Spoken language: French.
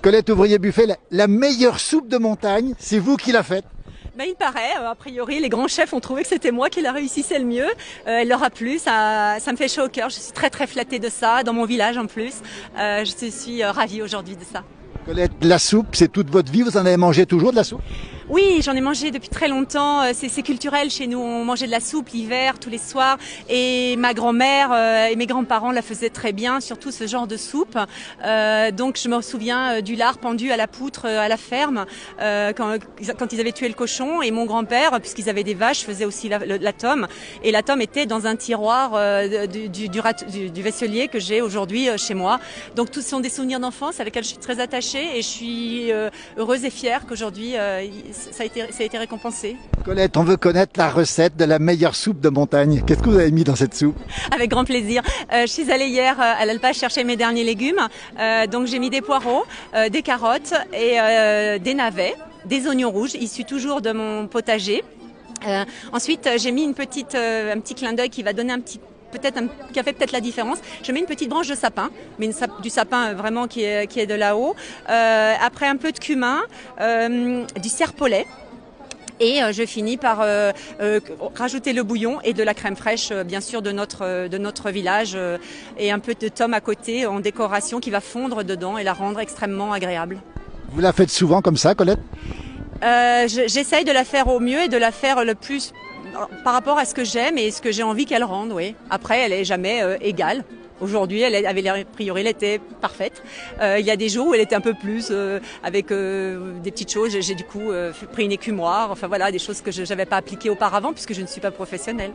Colette Ouvrier-Buffet, la meilleure soupe de montagne, c'est vous qui la faites. Ben, il paraît, a priori, les grands chefs ont trouvé que c'était moi qui la réussissais le mieux. Elle leur a plu, ça me fait chaud au cœur. Je suis très très flattée de ça, dans mon village en plus. Je suis ravie aujourd'hui de ça. Colette, la soupe, c'est toute votre vie, vous en avez mangé toujours de la soupe? Oui, j'en ai mangé depuis très longtemps. C'est culturel chez nous. On mangeait de la soupe l'hiver, tous les soirs. Et ma grand-mère et mes grands-parents la faisaient très bien, surtout ce genre de soupe. Donc je me souviens du lard pendu à la poutre à la ferme quand ils avaient tué le cochon. Et mon grand-père, puisqu'ils avaient des vaches, faisait aussi la tome. Et la tome était dans un tiroir du vaisselier que j'ai aujourd'hui chez moi. Donc tous sont des souvenirs d'enfance avec lesquels je suis très attachée. Et je suis heureuse et fière qu'aujourd'hui ça a été récompensé. Colette, on veut connaître la recette de la meilleure soupe de montagne. Qu'est-ce que vous avez mis dans cette soupe? Avec grand plaisir. Je suis allée hier à l'Alpa chercher mes derniers légumes. Donc j'ai mis des poireaux, des carottes et des navets, des oignons rouges, issus toujours de mon potager. Ensuite, j'ai mis un petit clin d'œil qui va donner qui a fait peut-être la différence. Je mets une petite branche de sapin, mais du sapin vraiment qui est de là-haut. Après un peu de cumin, du serpolet. Et je finis par rajouter le bouillon et de la crème fraîche, bien sûr, de notre village, et un peu de tome à côté en décoration qui va fondre dedans et la rendre extrêmement agréable. Vous la faites souvent comme ça, Colette? J'essaye de la faire au mieux et de la faire le plus par rapport à ce que j'aime et ce que j'ai envie qu'elle rende, oui. Après, elle est jamais égale. Aujourd'hui, a priori, elle était parfaite. Il y a des jours où elle était un peu plus avec des petites choses. J'ai du coup pris une écumoire. Enfin voilà, des choses que je n'avais pas appliquées auparavant puisque je ne suis pas professionnelle.